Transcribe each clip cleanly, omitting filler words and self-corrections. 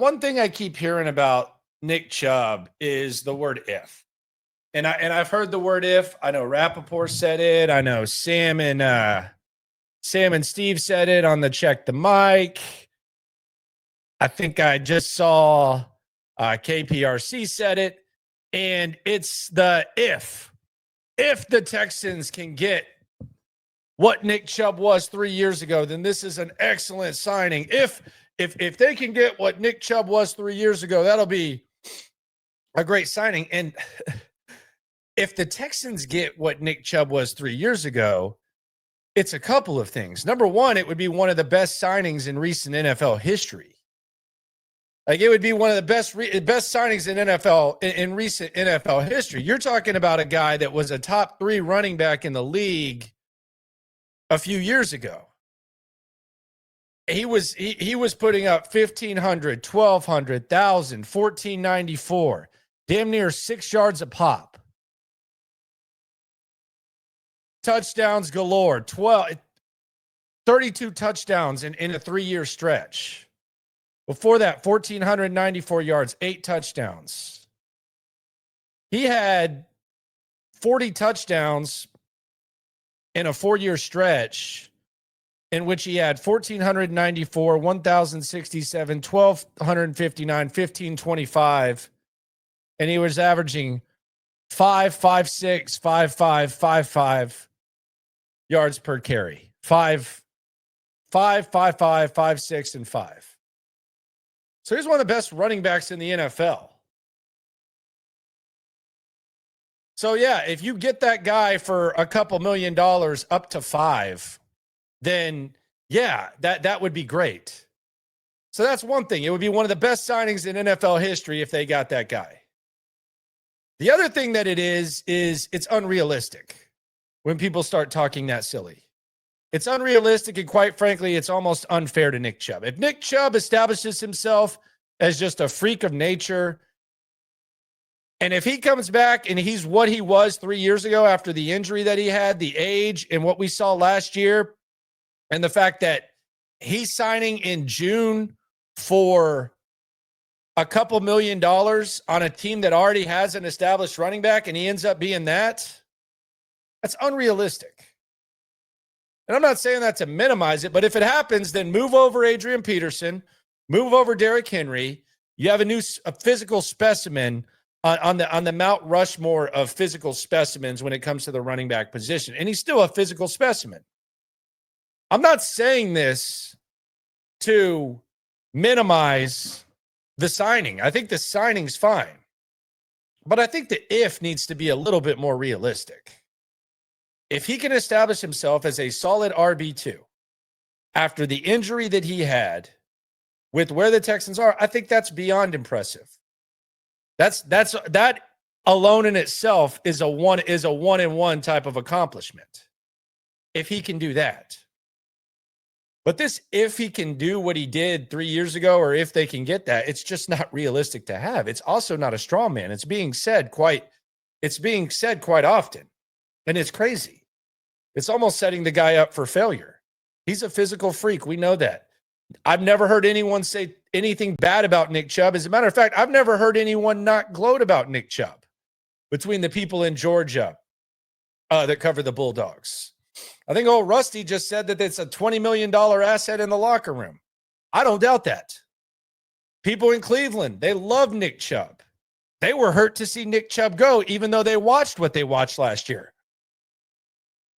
one thing I keep hearing about Nick Chubb is the word if. And I've heard the word if. I know Rappaport said it. I know Sam and Steve said it on the Check the Mic. I think I just saw KPRC said it. And it's the if. If the Texans can get what Nick Chubb was 3 years ago, then this is an excellent signing. If they can get what Nick Chubb was 3 years ago, that'll be a great signing. And if the Texans get what Nick Chubb was 3 years ago, it's a couple of things. Number one, it would be one of the best signings in recent NFL history. Like, it would be one of the best signings in recent NFL history. You're talking about a guy that was a top 3 running back in the league a few years ago. He was putting up 1,500, 1,200, 1,000, 1,494, damn near 6 yards a pop. Touchdowns galore, 32 touchdowns in a 3-year stretch. Before that, 1,494 yards, 8 touchdowns. He had 40 touchdowns in a 4-year stretch in which he had 1,494, 1,067, 1,259, 1,525, and he was averaging 5.56, 5.5, 5.5 yards per carry. 5, 5.5, 5.6, and 5. So he's one of the best running backs in the NFL. So yeah, if you get that guy for a couple $1 million up to 5, then yeah, that would be great. So that's one thing. It would be one of the best signings in NFL history if they got that guy. The other thing that it is it's unrealistic when people start talking that silly. It's unrealistic, and quite frankly, it's almost unfair to Nick Chubb. If Nick Chubb establishes himself as just a freak of nature, and if he comes back and he's what he was 3 years ago after the injury that he had, the age, and what we saw last year, and the fact that he's signing in June for a couple $1 million on a team that already has an established running back, and he ends up being that's unrealistic. And I'm not saying that to minimize it, but if it happens, then move over Adrian Peterson, move over Derrick Henry. You have a physical specimen on the Mount Rushmore of physical specimens when it comes to the running back position. And he's still a physical specimen. I'm not saying this to minimize the signing. I think the signing's fine. But I think the if needs to be a little bit more realistic. If he can establish himself as a solid RB2 after the injury that he had with where the Texans are, I think that's beyond impressive. That alone in itself is a one-and-one type of accomplishment. If he can do that. But this, if he can do what he did 3 years ago, or if they can get that, it's just not realistic to have. It's also not a straw man. It's being said quite often. And it's crazy. It's almost setting the guy up for failure. He's a physical freak. We know that. I've never heard anyone say anything bad about Nick Chubb. As a matter of fact, I've never heard anyone not gloat about Nick Chubb between the people in Georgia that cover the Bulldogs. I think old Rusty just said that it's a $20 million asset in the locker room. I don't doubt that. People in Cleveland, they love Nick Chubb. They were hurt to see Nick Chubb go, even though they watched what they watched last year.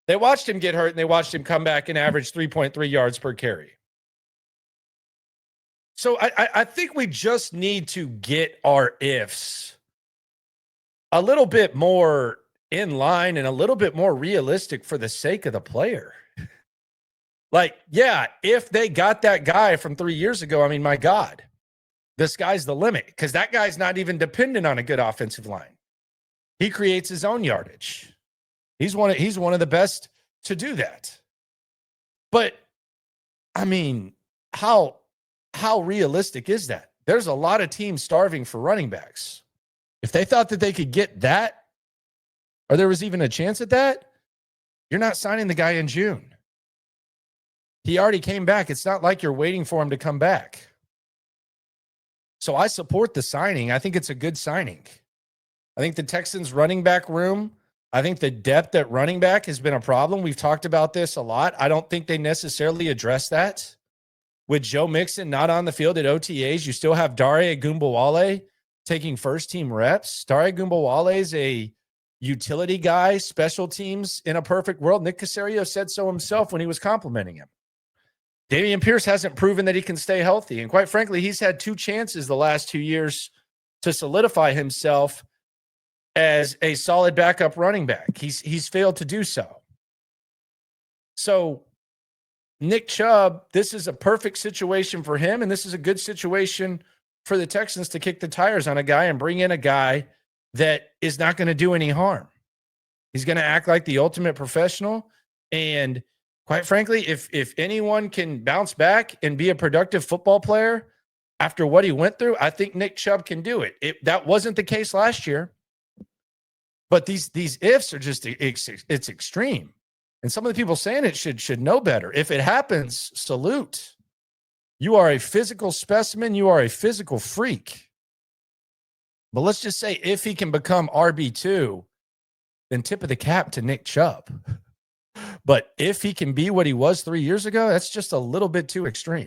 They watched him get hurt, and they watched him come back and average 3.3 yards per carry. So I think we just need to get our ifs a little bit more in line and a little bit more realistic for the sake of the player. Like, yeah, if they got that guy from 3 years ago, I mean, my God, the sky's the limit, because that guy's not even dependent on a good offensive line. He creates his own yardage. He's one of the best to do that. But I mean, how realistic is that? There's a lot of teams starving for running backs. If they thought that they could get that, or there was even a chance at that, you're not signing the guy in June. He already came back. It's not like you're waiting for him to come back. So I support the signing. I think it's a good signing. I think the Texans running back room, I think the depth at running back has been a problem. We've talked about this a lot. I don't think they necessarily address that. With Joe Mixon not on the field at OTAs, you still have Dare Ogunbowale taking first-team reps. Dare Ogunbowale is a utility guy, special teams in a perfect world. Nick Caserio said so himself when he was complimenting him. Dameon Pierce hasn't proven that he can stay healthy. And quite frankly, he's had 2 chances the last 2 years to solidify himself as a solid backup running back. He's failed to do so. So Nick Chubb, this is a perfect situation for him, and this is a good situation for the Texans to kick the tires on a guy and bring in a guy that is not going to do any harm. He's going to act like the ultimate professional. And quite frankly, if anyone can bounce back and be a productive football player after what he went through, I think Nick Chubb can do it. That wasn't the case last year. But these ifs are just, it's extreme. And some of the people saying it should know better. If it happens, salute. You are a physical specimen. You are a physical freak. But let's just say if he can become RB2, then tip of the cap to Nick Chubb. But if he can be what he was 3 years ago, that's just a little bit too extreme.